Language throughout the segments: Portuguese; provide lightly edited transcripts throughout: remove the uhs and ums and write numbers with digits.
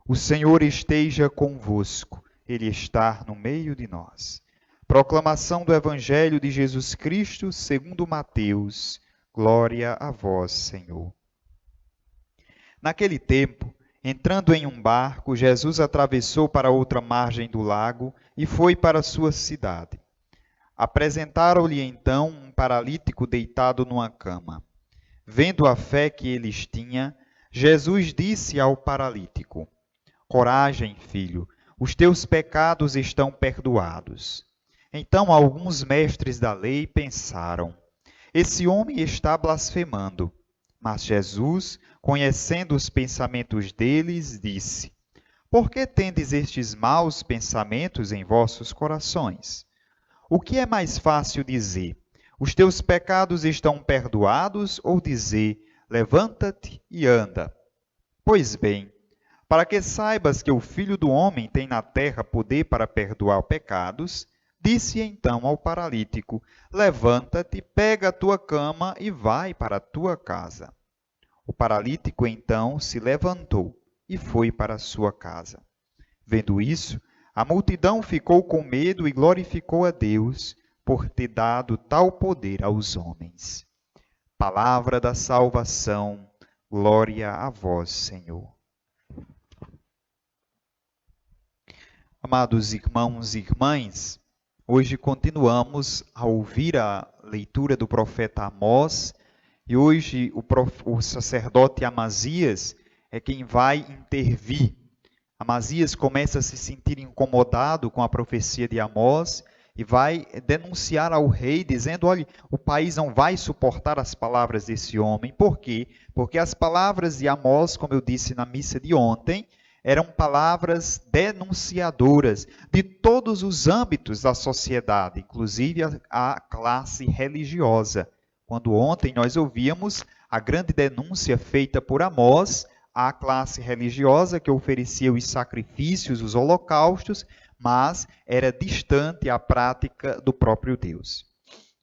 O Senhor esteja convosco, Ele está no meio de nós. Proclamação do Evangelho de Jesus Cristo segundo Mateus. Glória a vós, Senhor. Naquele tempo, entrando em um barco, Jesus atravessou para outra margem do lago e foi para sua cidade. Apresentaram-lhe então um paralítico deitado numa cama. Vendo a fé que eles tinham, Jesus disse ao paralítico: Coragem, filho, os teus pecados estão perdoados. Então alguns mestres da lei pensaram: esse homem está blasfemando. Mas Jesus, conhecendo os pensamentos deles, disse: Por que tendes estes maus pensamentos em vossos corações? O que é mais fácil dizer: os teus pecados estão perdoados, ou dizer: levanta-te e anda? Pois bem, para que saibas que o Filho do Homem tem na terra poder para perdoar pecados, disse então ao paralítico: levanta-te, pega a tua cama e vai para a tua casa. O paralítico então se levantou e foi para a sua casa. Vendo isso, a multidão ficou com medo e glorificou a Deus por ter dado tal poder aos homens. Palavra da salvação, glória a vós, Senhor. Amados irmãos e irmãs, hoje continuamos a ouvir a leitura do profeta Amós e hoje o sacerdote Amazias é quem vai intervir. Amazias começa a se sentir incomodado com a profecia de Amós e vai denunciar ao rei, dizendo: olha, o país não vai suportar as palavras desse homem. Por quê? Porque as palavras de Amós, como eu disse na missa de ontem, eram palavras denunciadoras de todos os âmbitos da sociedade, inclusive a classe religiosa. Quando ontem nós ouvíamos a grande denúncia feita por Amós à classe religiosa que oferecia os sacrifícios, os holocaustos, mas era distante a prática do próprio Deus.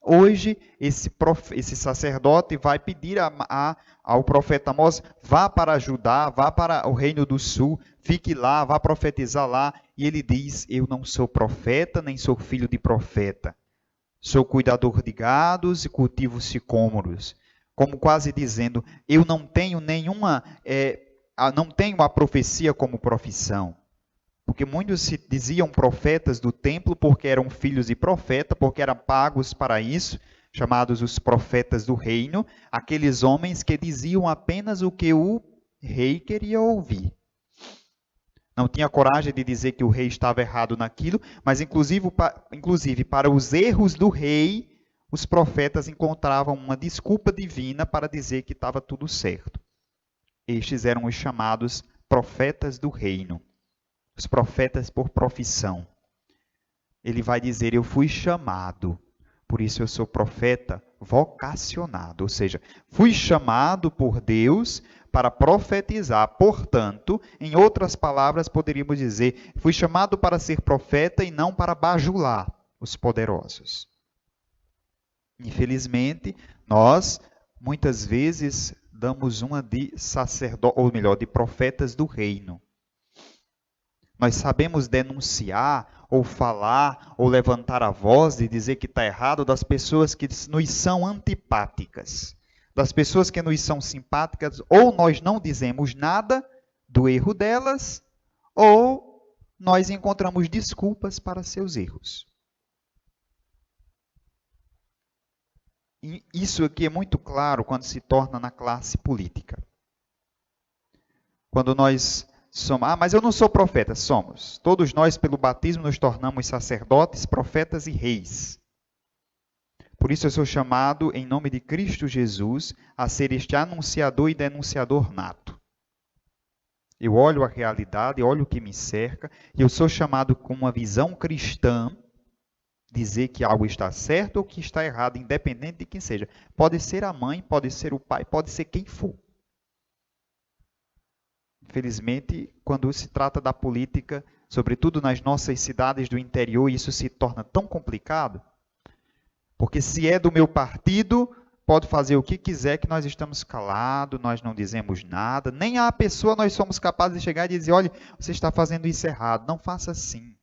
Hoje, esse sacerdote vai pedir ao profeta Amós: vá para Judá, vá para o reino do sul, fique lá, vá profetizar lá. E ele diz: eu não sou profeta, nem sou filho de profeta. Sou cuidador de gados e cultivo sicômoros. Como quase dizendo: eu não tenho não tenho a profecia como profissão. Porque muitos se diziam profetas do templo porque eram filhos de profeta, porque eram pagos para isso, chamados os profetas do reino, aqueles homens que diziam apenas o que o rei queria ouvir. Não tinha coragem de dizer que o rei estava errado naquilo, mas inclusive para os erros do rei, os profetas encontravam uma desculpa divina para dizer que estava tudo certo. Estes eram os chamados profetas do reino. Os profetas por profissão. Ele vai dizer: eu fui chamado, por isso eu sou profeta vocacionado. Ou seja, fui chamado por Deus para profetizar. Portanto, em outras palavras, poderíamos dizer: fui chamado para ser profeta e não para bajular os poderosos. Infelizmente, nós, muitas vezes, damos uma de sacerdotes, ou melhor, de profetas do reino. Nós sabemos denunciar, ou falar, ou levantar a voz e dizer que está errado das pessoas que nos são antipáticas. Das pessoas que nos são simpáticas, ou nós não dizemos nada do erro delas, ou nós encontramos desculpas para seus erros. E isso aqui é muito claro quando se torna na classe política. Quando nós somos, mas eu não sou profeta. Somos. Todos nós, pelo batismo, nos tornamos sacerdotes, profetas e reis. Por isso eu sou chamado, em nome de Cristo Jesus, a ser este anunciador e denunciador nato. Eu olho a realidade, olho o que me cerca, e eu sou chamado com uma visão cristã, dizer que algo está certo ou que está errado, independente de quem seja. Pode ser a mãe, pode ser o pai, pode ser quem for. Infelizmente, quando se trata da política, sobretudo nas nossas cidades do interior, isso se torna tão complicado, porque se é do meu partido, pode fazer o que quiser, que nós estamos calados, nós não dizemos nada, nem a pessoa nós somos capazes de chegar e dizer, olha, você está fazendo isso errado. Não faça assim.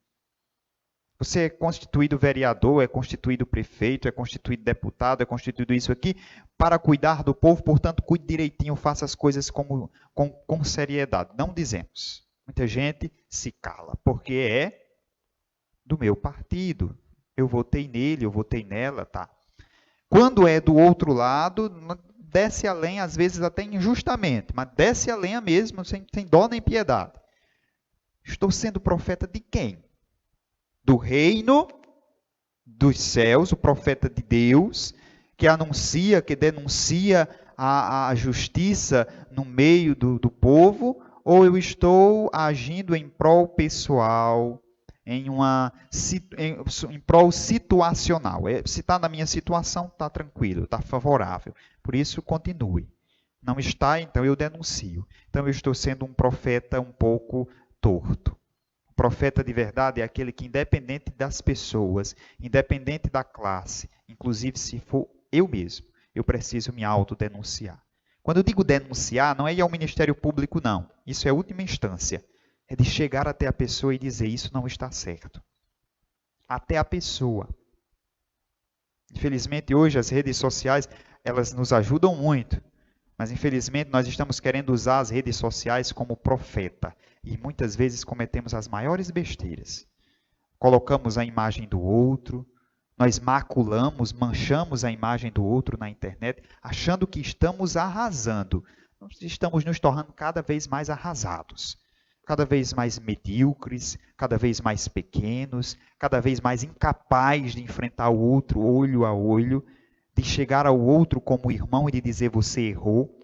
Você é constituído vereador, é constituído prefeito, é constituído deputado, é constituído isso aqui para cuidar do povo, portanto, cuide direitinho, faça as coisas com seriedade. Não dizemos. Muita gente se cala, porque é do meu partido. Eu votei nele, eu votei nela, tá? Quando é do outro lado, desce a lenha, às vezes até injustamente, mas desce a lenha mesmo, sem dó nem piedade. Estou sendo profeta de quem? Do reino dos céus, o profeta de Deus, que anuncia, que denuncia a justiça no meio do povo, ou eu estou agindo em prol pessoal, em prol situacional? Se está na minha situação, está tranquilo, está favorável. Por isso, continue. Não está, então eu denuncio. Então eu estou sendo um profeta um pouco torto. O profeta de verdade é aquele que, independente das pessoas, independente da classe, inclusive se for eu mesmo, eu preciso me autodenunciar. Quando eu digo denunciar, não é ir ao Ministério Público, não. Isso é a última instância. É de chegar até a pessoa e dizer, isso não está certo. Até a pessoa. Infelizmente, hoje, as redes sociais, elas nos ajudam muito. Mas, infelizmente, nós estamos querendo usar as redes sociais como profeta. E muitas vezes cometemos as maiores besteiras. Colocamos a imagem do outro, nós maculamos, manchamos a imagem do outro na internet, achando que estamos arrasando. Nós estamos nos tornando cada vez mais arrasados, cada vez mais medíocres, cada vez mais pequenos, cada vez mais incapazes de enfrentar o outro olho a olho, de chegar ao outro como irmão e de dizer, você errou,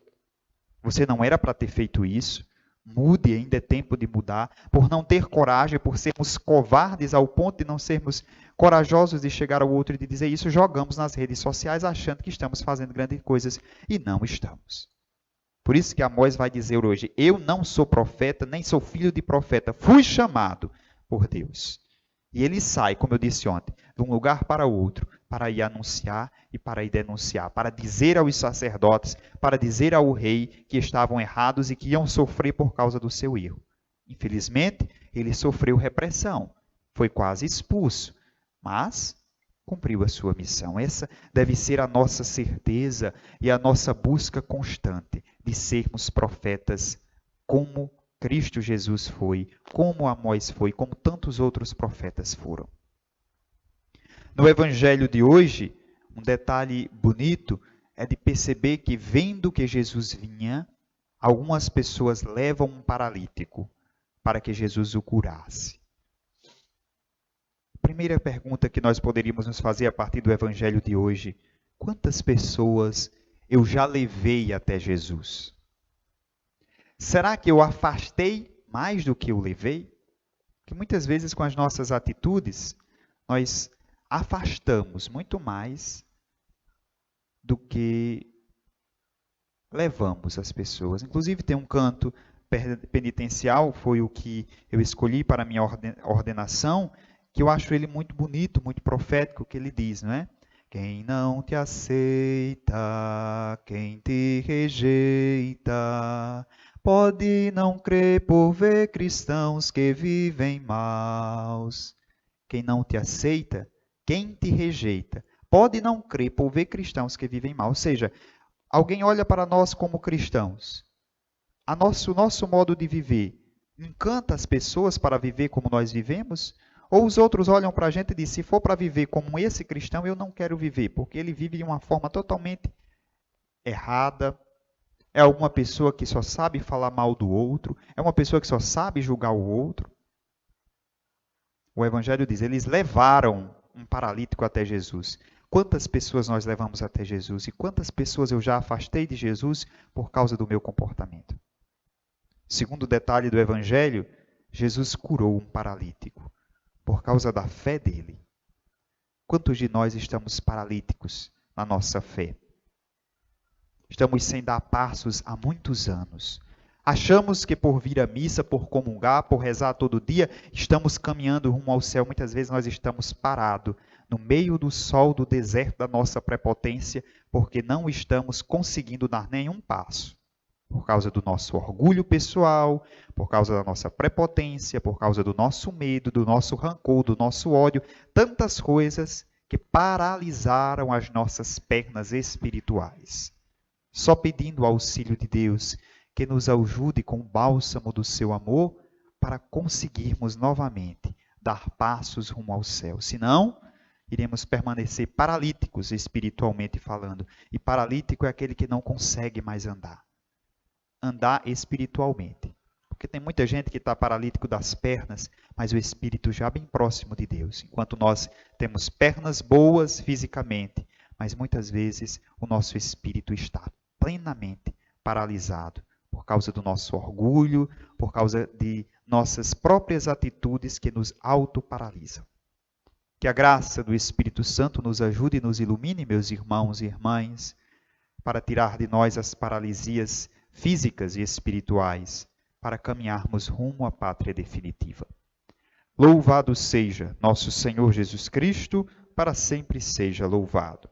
você não era para ter feito isso. Mude, ainda é tempo de mudar, por não ter coragem, por sermos covardes ao ponto de não sermos corajosos de chegar ao outro e de dizer isso, jogamos nas redes sociais achando que estamos fazendo grandes coisas e não estamos. Por isso que Amós vai dizer hoje, eu não sou profeta, nem sou filho de profeta, fui chamado por Deus. E ele sai, como eu disse ontem, de um lugar para outro, para ir anunciar e para ir denunciar, para dizer aos sacerdotes, para dizer ao rei que estavam errados e que iam sofrer por causa do seu erro. Infelizmente, ele sofreu repressão, foi quase expulso, mas cumpriu a sua missão. Essa deve ser a nossa certeza e a nossa busca constante de sermos profetas como Cristo Jesus foi, como Amós foi, como tantos outros profetas foram. No Evangelho de hoje, um detalhe bonito é de perceber que, vendo que Jesus vinha, algumas pessoas levam um paralítico para que Jesus o curasse. A primeira pergunta que nós poderíamos nos fazer a partir do Evangelho de hoje: quantas pessoas eu já levei até Jesus? Será que eu afastei mais do que eu levei? Porque muitas vezes com as nossas atitudes, nós afastamos muito mais do que levamos as pessoas. Inclusive tem um canto penitencial, foi o que eu escolhi para a minha ordenação, que eu acho ele muito bonito, muito profético, que ele diz, não é? Quem não te aceita, quem te rejeita, pode não crer por ver cristãos que vivem maus. Quem não te aceita, quem te rejeita, pode não crer por ver cristãos que vivem mal. Ou seja, alguém olha para nós como cristãos. O nosso modo de viver encanta as pessoas para viver como nós vivemos? Ou os outros olham para a gente e dizem, se for para viver como esse cristão, eu não quero viver, porque ele vive de uma forma totalmente errada. É alguma pessoa que só sabe falar mal do outro, é uma pessoa que só sabe julgar o outro. O Evangelho diz, eles levaram um paralítico até Jesus. Quantas pessoas nós levamos até Jesus? E quantas pessoas eu já afastei de Jesus por causa do meu comportamento? Segundo detalhe do Evangelho, Jesus curou um paralítico por causa da fé dele. Quantos de nós estamos paralíticos na nossa fé? Estamos sem dar passos há muitos anos. Achamos que por vir à missa, por comungar, por rezar todo dia, estamos caminhando rumo ao céu. Muitas vezes nós estamos parados no meio do sol do deserto da nossa prepotência, porque não estamos conseguindo dar nenhum passo. Por causa do nosso orgulho pessoal, por causa da nossa prepotência, por causa do nosso medo, do nosso rancor, do nosso ódio, tantas coisas que paralisaram as nossas pernas espirituais. Só pedindo o auxílio de Deus, que nos ajude com o bálsamo do seu amor, para conseguirmos novamente dar passos rumo ao céu. Senão, iremos permanecer paralíticos espiritualmente falando. E paralítico é aquele que não consegue mais andar. Andar espiritualmente. Porque tem muita gente que está paralítico das pernas, mas o espírito já bem próximo de Deus. Enquanto nós temos pernas boas fisicamente, mas muitas vezes o nosso espírito está plenamente paralisado por causa do nosso orgulho, por causa de nossas próprias atitudes que nos autoparalisam. Que a graça do Espírito Santo nos ajude e nos ilumine, meus irmãos e irmãs, para tirar de nós as paralisias físicas e espirituais, para caminharmos rumo à pátria definitiva. Louvado seja nosso Senhor Jesus Cristo, para sempre seja louvado.